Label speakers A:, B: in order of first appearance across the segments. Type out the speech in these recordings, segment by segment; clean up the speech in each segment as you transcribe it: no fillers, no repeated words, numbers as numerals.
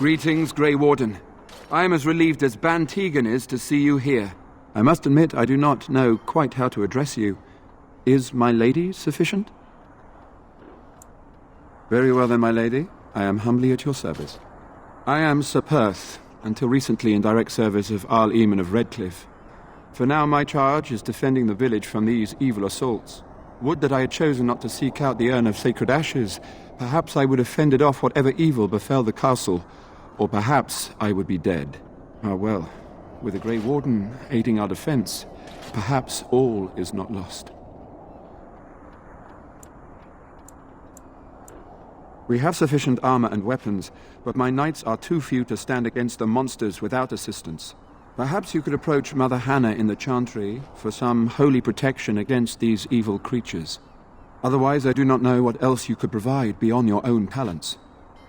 A: Greetings, Grey Warden. I am as relieved as Ban Tegan is to see you here. I must admit I do not know quite how to address you. Is my lady sufficient? Very well then, my lady. I am humbly at your service. I am Sir Perth, until recently in direct service of Arl Eamon of Redcliffe. For now my charge is defending the village from these evil assaults. Would that I had chosen not to seek out the urn of sacred ashes. Perhaps I would have fended off whatever evil befell the castle, or perhaps I would be dead. Ah well, with a Grey Warden aiding our defense, perhaps all is not lost. We have sufficient armor and weapons, but my knights are too few to stand against the monsters without assistance. Perhaps you could approach Mother Hannah in the Chantry for some holy protection against these evil creatures. Otherwise, I do not know what else you could provide beyond your own talents.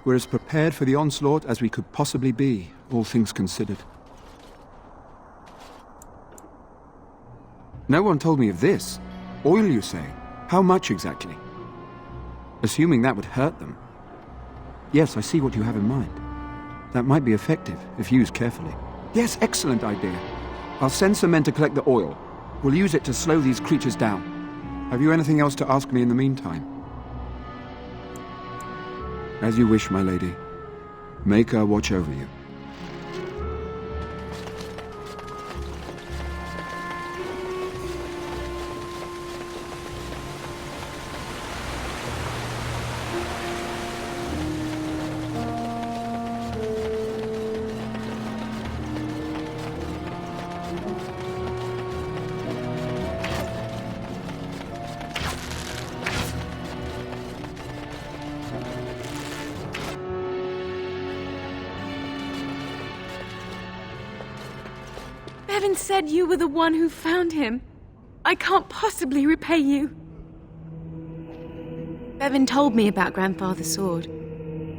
A: We're as prepared for the onslaught as we could possibly be, all things considered. No one told me of this. Oil, you say? How much exactly? Assuming that would hurt them. Yes, I see what you have in mind. That might be effective, if used carefully. Yes, excellent idea. I'll send some men to collect the oil. We'll use it to slow these creatures down. Have you anything else to ask me in the meantime? As you wish, my lady. Make her watch over you.
B: Bevan said you were the one who found him. I can't possibly repay you. Bevan told me about Grandfather's sword.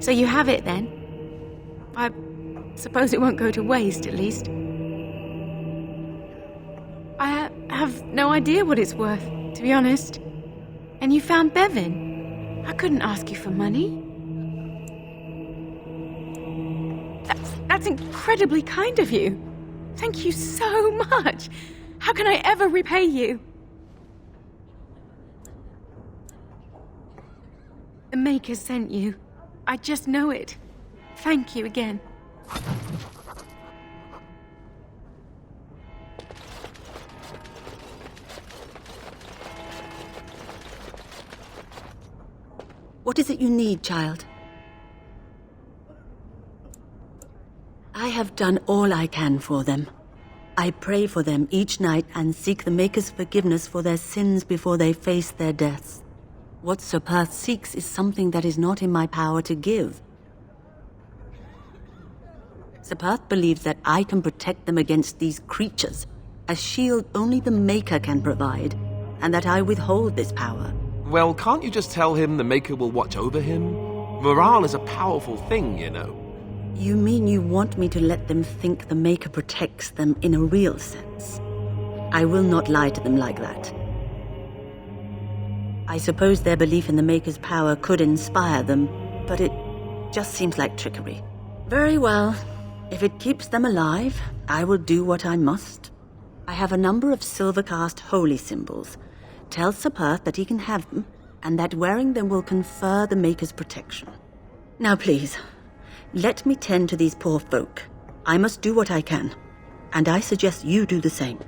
B: So you have it then? I suppose it won't go to waste, at least. I have no idea what it's worth, to be honest. And you found Bevan. I couldn't ask you for money. That's incredibly kind of you. Thank you so much. How can I ever repay you? The Maker sent you. I just know it. Thank you again.
C: What is it you need, child? I have done all I can for them. I pray for them each night and seek the Maker's forgiveness for their sins before they face their deaths. What Sir Perth seeks is something that is not in my power to give. Sir Perth believes that I can protect them against these creatures, a shield only the Maker can provide, and that I withhold this power.
D: Well, can't you just tell him the Maker will watch over him? Morale is a powerful thing, you know.
C: You mean you want me to let them think the Maker protects them in a real sense? I will not lie to them like that. I suppose their belief in the Maker's power could inspire them, but it just seems like trickery. Very well. If it keeps them alive, I will do what I must. I have a number of silver-cast holy symbols. Tell Sir Perth that he can have them, and that wearing them will confer the Maker's protection. Now please, let me tend to these poor folk. I must do what I can, and I suggest you do the same.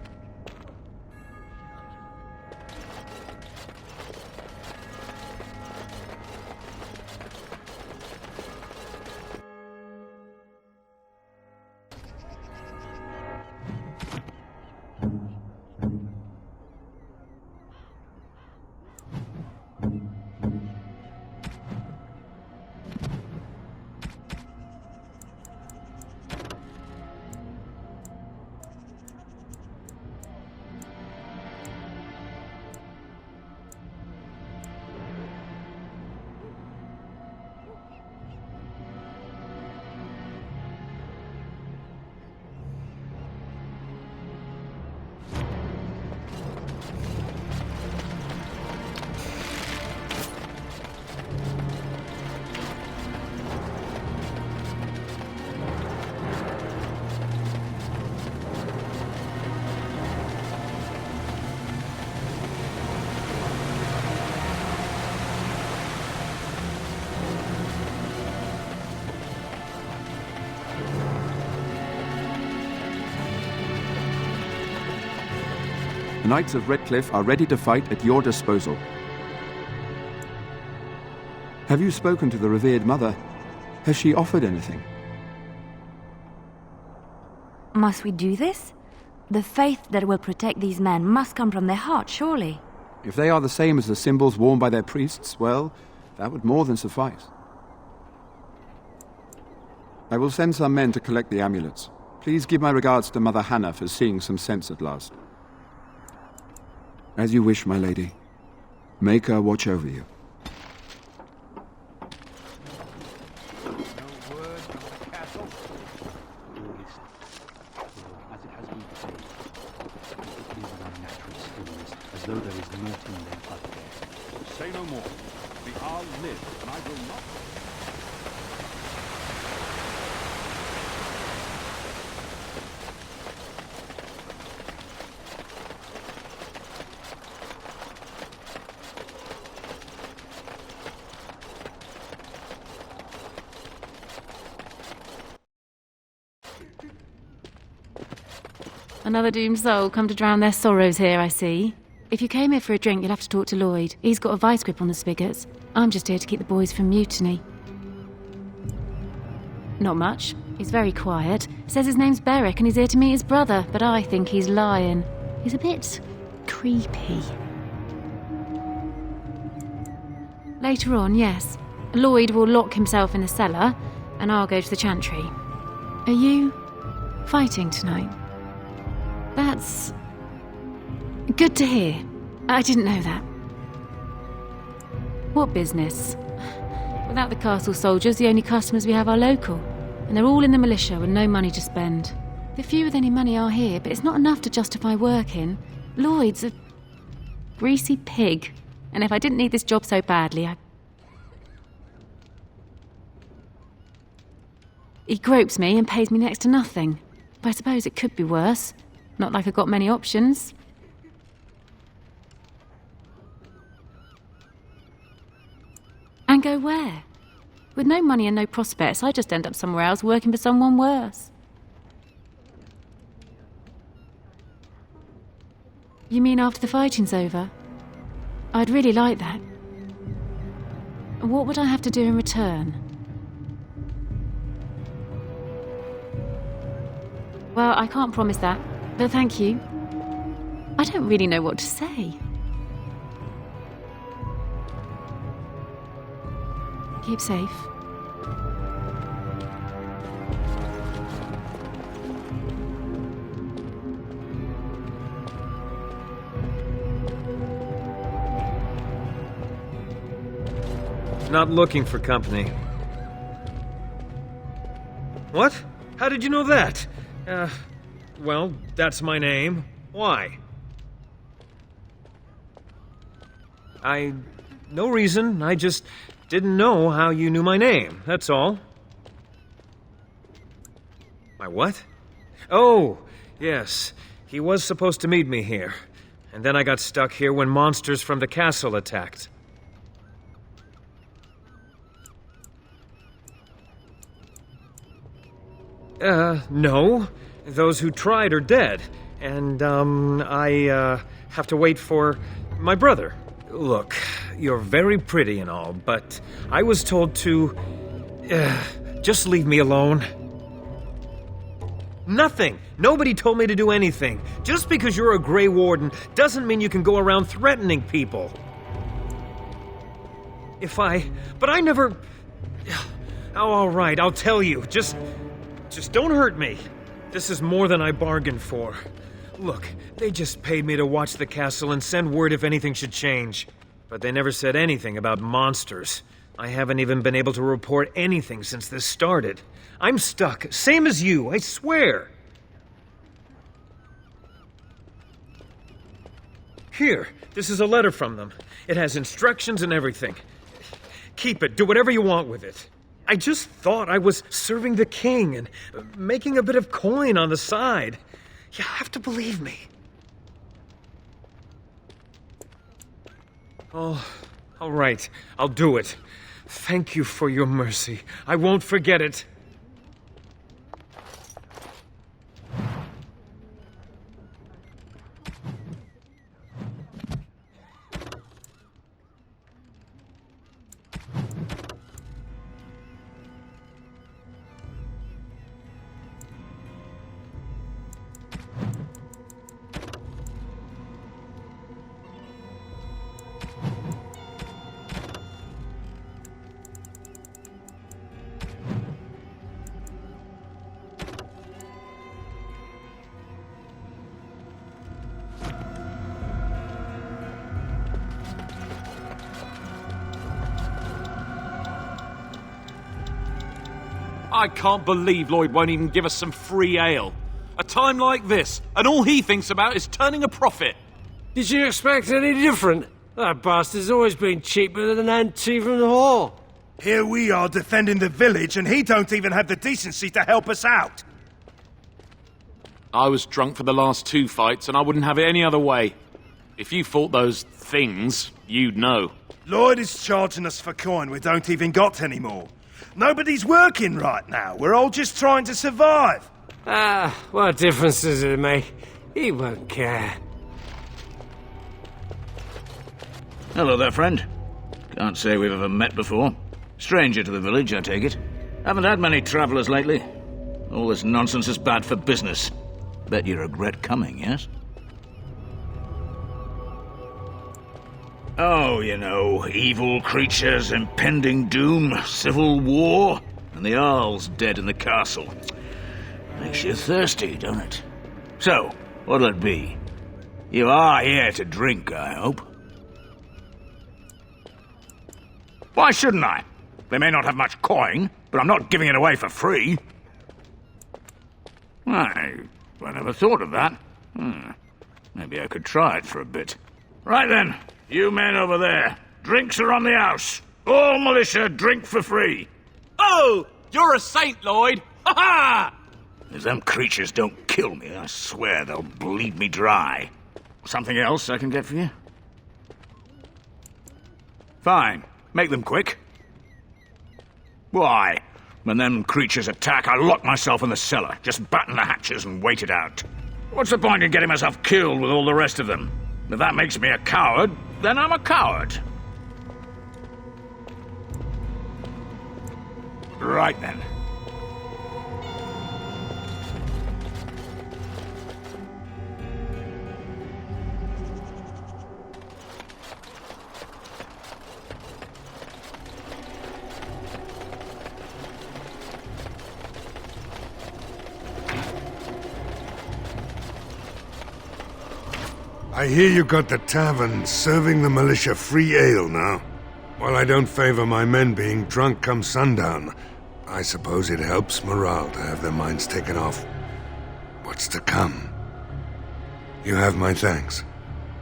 A: The Knights of Redcliffe are ready to fight at your disposal. Have you spoken to the revered mother? Has she offered anything?
E: Must we do this? The faith that will protect these men must come from their heart, surely.
A: If they are the same as the symbols worn by their priests, well, that would more than suffice. I will send some men to collect the amulets. Please give my regards to Mother Hannah for seeing some sense at last. As you wish, my lady. Make her watch over you.
F: Though there is naught in them but death. Say no more. The Arl live, and I will not.
B: Another doomed soul come to drown their sorrows here, I see. If you came here for a drink, you'll have to talk to Lloyd. He's got a vice grip on the spigots. I'm just here to keep the boys from mutiny. Not much. He's very quiet. Says his name's Beric and he's here to meet his brother, but I think he's lying. He's a bit creepy. Later on, yes. Lloyd will lock himself in the cellar, and I'll go to the chantry. Are you fighting tonight? That's good to hear. I didn't know that. What business? Without the castle soldiers, the only customers we have are local. And they're all in the militia with no money to spend. The few with any money are here, but it's not enough to justify working. Lloyd's a greasy pig. And if I didn't need this job so badly, He gropes me and pays me next to nothing. But I suppose it could be worse. Not like I've got many options. And go where? With no money and no prospects, I just end up somewhere else working for someone worse. You mean after the fighting's over? I'd really like that. What would I have to do in return? Well, I can't promise that, but thank you. I don't really know what to say. Keep safe.
G: Not looking for company. What? How did you know that? Well, that's my name. Why? No reason. I just didn't know how you knew my name, that's all. My what? Oh, yes. He was supposed to meet me here. And then I got stuck here when monsters from the castle attacked. No. Those who tried are dead. And, I have to wait for my brother. Look, you're very pretty and all, but I was told to... just leave me alone. Nothing! Nobody told me to do anything. Just because you're a Grey Warden doesn't mean you can go around threatening people. But I never... Oh, all right, I'll tell you. Just don't hurt me. This is more than I bargained for. Look, they just paid me to watch the castle and send word if anything should change. But they never said anything about monsters. I haven't even been able to report anything since this started. I'm stuck, same as you, I swear. Here, this is a letter from them. It has instructions and everything. Keep it, do whatever you want with it. I just thought I was serving the king and making a bit of coin on the side. You have to believe me. Oh, all right. I'll do it. Thank you for your mercy. I won't forget it.
F: I can't believe Lloyd won't even give us some free ale. A time like this, and all he thinks about is turning a profit.
H: Did you expect any different? That bastard's always been cheaper than an ant from the hall.
I: Here we are defending the village, and he don't even have the decency to help us out.
F: I was drunk for the last 2 fights, and I wouldn't have it any other way. If you fought those things, you'd know.
I: Lloyd is charging us for coin we don't even got anymore. Nobody's working right now. We're all just trying to survive.
H: What difference does it make? He won't care.
J: Hello there, friend. Can't say we've ever met before. Stranger to the village, I take it. Haven't had many travellers lately. All this nonsense is bad for business. Bet you regret coming, yes? Oh, you know, evil creatures, impending doom, civil war, and the Earl's dead in the castle. Makes you thirsty, don't it? So, what'll it be? You are here to drink, I hope. Why shouldn't I? They may not have much coin, but I'm not giving it away for free. I never thought of that. Maybe I could try it for a bit. Right then, you men over there. Drinks are on the house. All militia drink for free.
F: Oh! You're a saint, Lloyd! Ha-ha!
J: If them creatures don't kill me, I swear they'll bleed me dry. Something else I can get for you? Fine. Make them quick. Why? When them creatures attack, I lock myself in the cellar. Just batten the hatches and wait it out. What's the point in getting myself killed with all the rest of them? If that makes me a coward, then I'm a coward. Right then.
K: I hear you got the tavern serving the militia free ale now. While I don't favor my men being drunk come sundown, I suppose it helps morale to have their minds taken off what's to come. You have my thanks.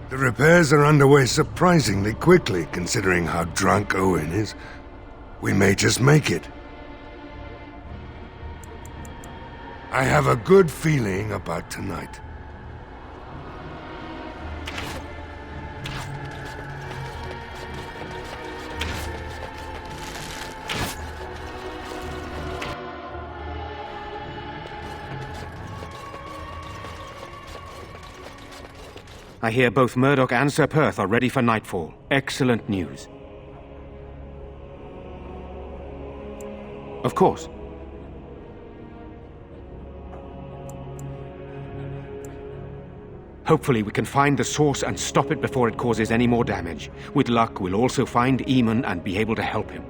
K: The repairs are underway surprisingly quickly, considering how drunk Owen is. We may just make it. I have a good feeling about tonight.
L: I hear both Murdoch and Sir Perth are ready for nightfall. Excellent news. Of course. Hopefully we can find the source and stop it before it causes any more damage. With luck, we'll also find Eamon and be able to help him.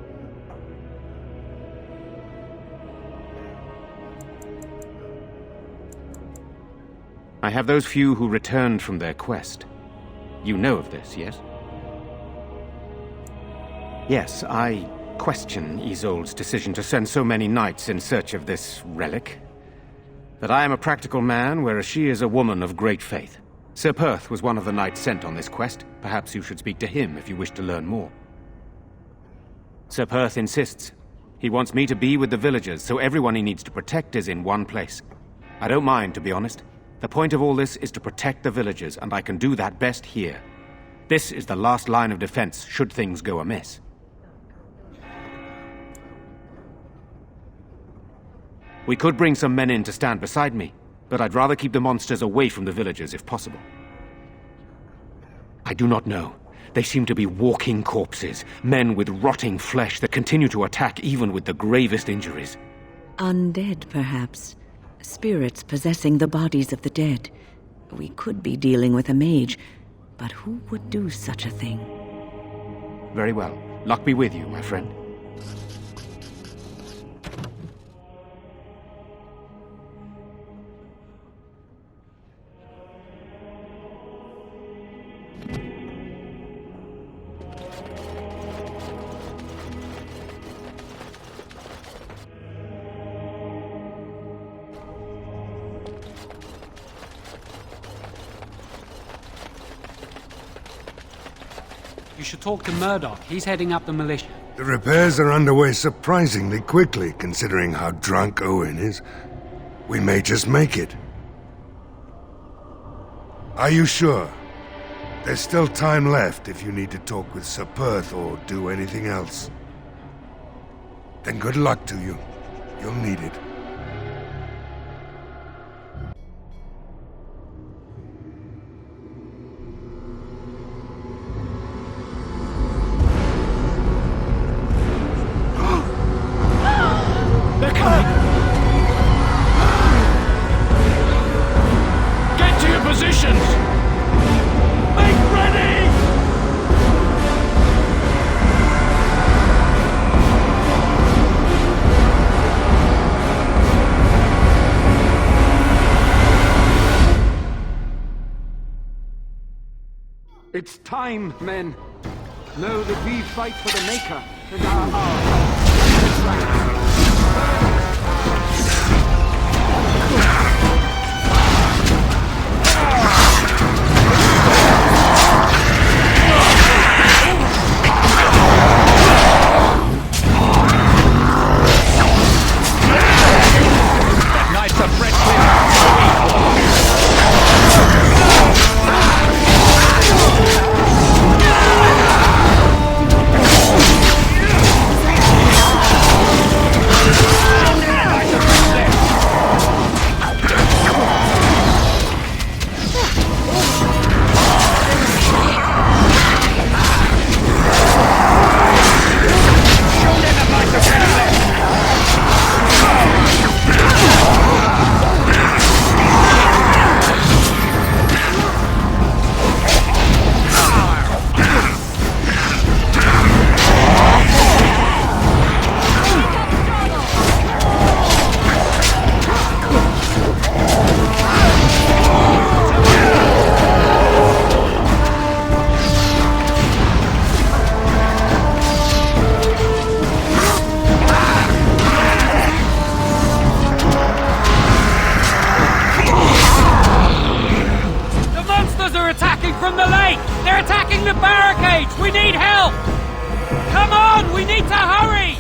L: I have those few who returned from their quest. You know of this, yes? Yes, I question Isolde's decision to send so many knights in search of this relic. But I am a practical man, whereas she is a woman of great faith. Sir Perth was one of the knights sent on this quest. Perhaps you should speak to him if you wish to learn more. Sir Perth insists. He wants me to be with the villagers, so everyone he needs to protect is in one place. I don't mind, to be honest. The point of all this is to protect the villagers, and I can do that best here. This is the last line of defense, should things go amiss. We could bring some men in to stand beside me, but I'd rather keep the monsters away from the villagers if possible. I do not know. They seem to be walking corpses, men with rotting flesh that continue to attack even with the gravest injuries.
C: Undead, perhaps. Spirits possessing the bodies of the dead. We could be dealing with a mage, but who would do such a thing?
L: Very well. Luck be with you, my friend.
M: You should talk to Murdoch. He's heading up the militia.
K: The repairs are underway surprisingly quickly, considering how drunk Owen is. We may just make it. Are you sure? There's still time left if you need to talk with Sir Perth or do anything else. Then good luck to you. You'll need it.
A: It's time, men. Know that we fight for the Maker and our
F: Knights of Redcliffe!
M: From the lake! They're attacking the barricades! We need help! Come on! We need to hurry!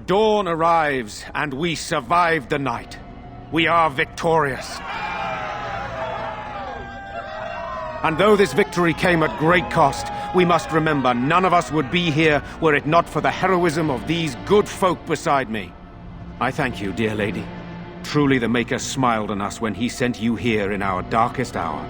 L: Dawn arrives, and we survived the night. We are victorious. And though this victory came at great cost, we must remember none of us would be here were it not for the heroism of these good folk beside me. I thank you, dear lady. Truly the Maker smiled on us when he sent you here in our darkest hour.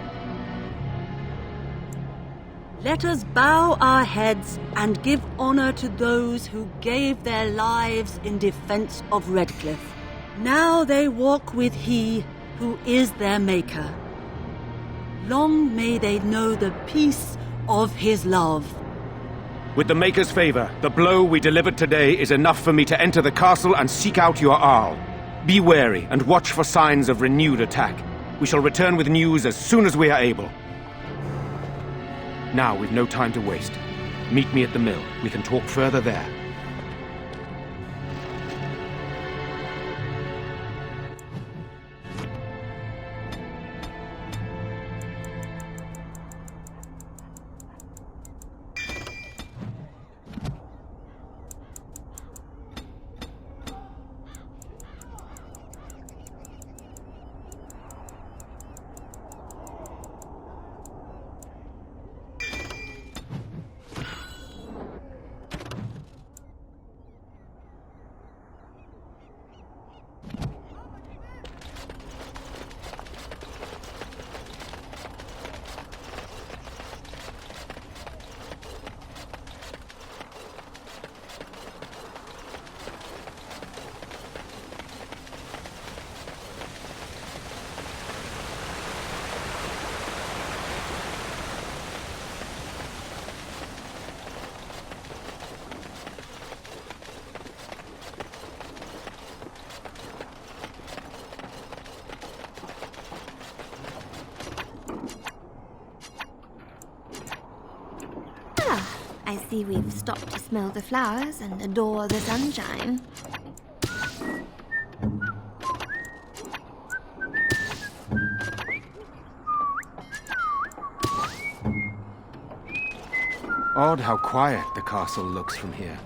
C: Let us bow our heads and give honor to those who gave their lives in defense of Redcliffe. Now they walk with he who is their Maker. Long may they know the peace of his love.
L: With the Maker's favor, the blow we delivered today is enough for me to enter the castle and seek out your Arl. Be wary and watch for signs of renewed attack. We shall return with news as soon as we are able. Now we've no time to waste. Meet me at the mill. We can talk further there.
E: I see we've stopped to smell the flowers and adore the sunshine.
L: Odd how quiet the castle looks from here.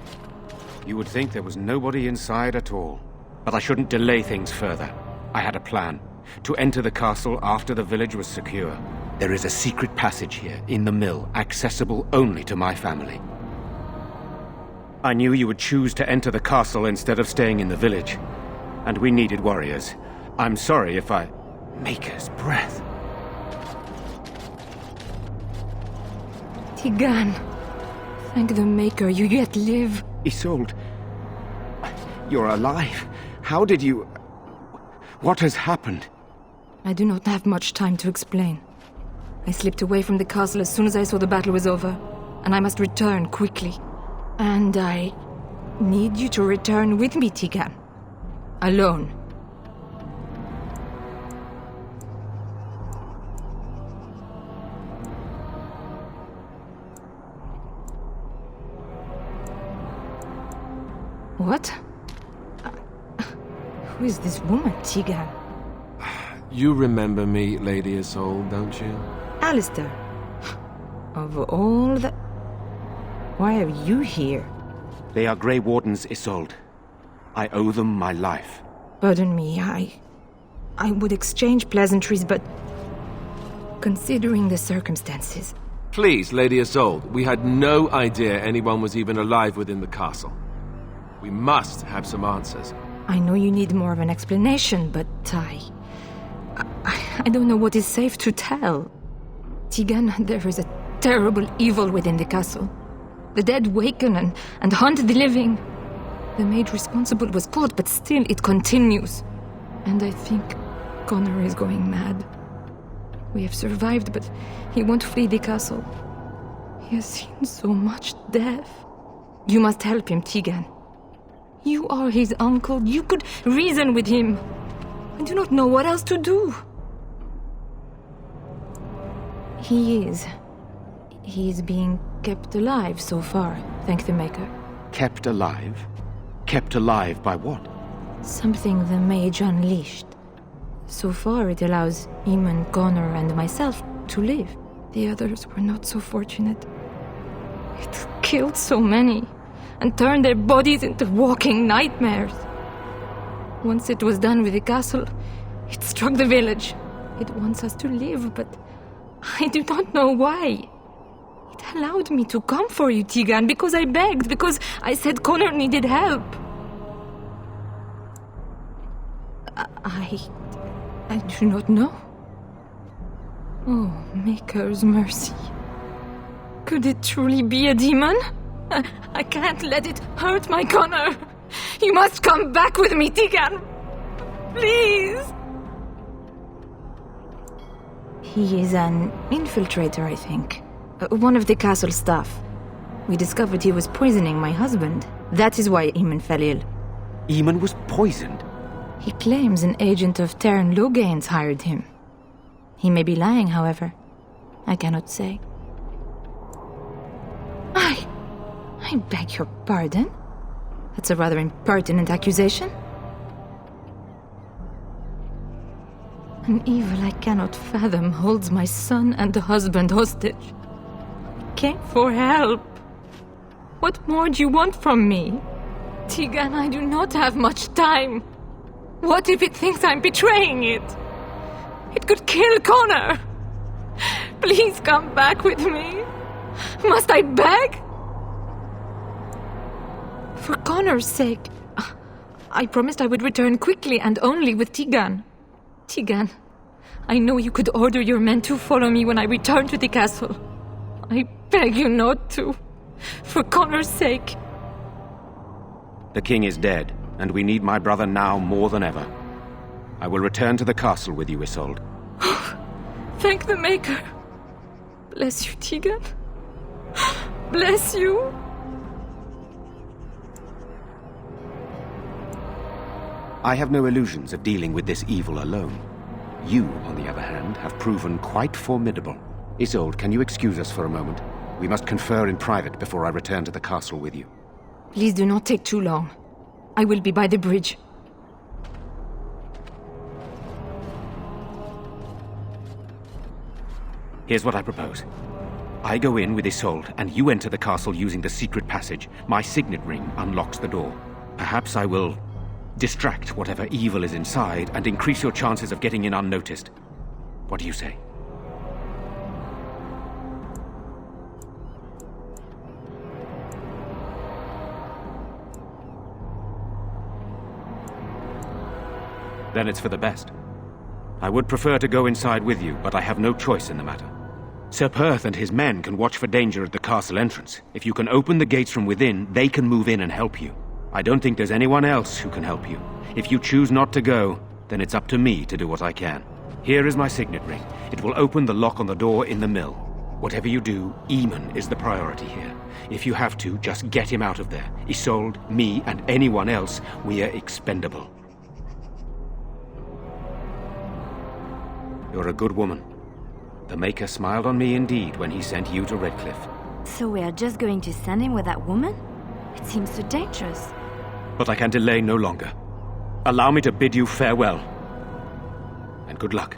L: You would think there was nobody inside at all. But I shouldn't delay things further. I had a plan. To enter the castle after the village was secure. There is a secret passage here, in the mill, accessible only to my family. I knew you would choose to enter the castle instead of staying in the village. And we needed warriors. I'm sorry if I... Maker's breath.
N: Tigan. Thank the Maker, you yet live.
L: Isolde. You're alive. How did you... What has happened?
N: I do not have much time to explain. I slipped away from the castle as soon as I saw the battle was over, and I must return quickly. And I need you to return with me, Tigan. Alone. What? Who is this woman, Tigan?
D: You remember me, Lady Isolde, don't you?
N: Alistair. Of all the... Why are you here?
L: They are Grey Wardens, Isolde. I owe them my life.
N: Pardon me, I would exchange pleasantries, but... Considering the circumstances...
D: Please, Lady Isolde, we had no idea anyone was even alive within the castle. We must have some answers.
N: I know you need more of an explanation, but I don't know what is safe to tell. Tigan, there is a terrible evil within the castle. The dead waken and haunt the living. The maid responsible was caught, but still it continues. And I think Connor is going mad. We have survived, but he won't flee the castle. He has seen so much death. You must help him, Tigan. You are his uncle. You could reason with him. I do not know what else to do. He is being kept alive so far, thank the Maker.
L: Kept alive? Kept alive by what?
N: Something the mage unleashed. So far it allows Eamon, Connor, and myself to live. The others were not so fortunate. It killed so many. and turn their bodies into walking nightmares. Once it was done with the castle, it struck the village. It wants us to live, but I do not know why. It allowed me to come for you, Tegan, because I begged, because I said Connor needed help. I do not know. Oh, Maker's mercy. Could it truly be a demon? I can't let it hurt my Connor. You must come back with me, Tegan. Please. He is an infiltrator, I think. One of the castle staff. We discovered he was poisoning my husband. That is why Eamon fell ill.
L: Eamon was poisoned?
N: He claims an agent of Teryn Logain's hired him. He may be lying, however. I cannot say. I beg your pardon? That's a rather impertinent accusation. An evil I cannot fathom holds my son and husband hostage. I came for help. What more do you want from me? Tegan, I do not have much time. What if it thinks I'm betraying it? It could kill Connor. Please come back with me. Must I beg? For Connor's sake, I promised I would return quickly and only with Tegan. Tegan, I know you could order your men to follow me when I return to the castle. I beg you not to. For Connor's sake.
L: The king is dead, and we need my brother now more than ever. I will return to the castle with you, Isolde.
N: Thank the Maker. Bless you, Tegan. Bless you.
L: I have no illusions of dealing with this evil alone. You, on the other hand, have proven quite formidable. Isolde, can you excuse us for a moment? We must confer in private before I return to the castle with you.
N: Please do not take too long. I will be by the bridge.
L: Here's what I propose. I go in with Isolde, and you enter the castle using the secret passage. My signet ring unlocks the door. Perhaps I will distract whatever evil is inside and increase your chances of getting in unnoticed. What do you say? Then it's for the best. I would prefer to go inside with you, but I have no choice in the matter. Sir Perth and his men can watch for danger at the castle entrance. If you can open the gates from within, they can move in and help you. I don't think there's anyone else who can help you. If you choose not to go, then it's up to me to do what I can. Here is my signet ring. It will open the lock on the door in the mill. Whatever you do, Eamon is the priority here. If you have to, just get him out of there. Isolde, me, and anyone else, we are expendable. You're a good woman. The Maker smiled on me indeed when he sent you to Redcliffe.
E: So we are just going to send him with that woman? It seems so dangerous.
L: But I can delay no longer. Allow me to bid you farewell. And good luck.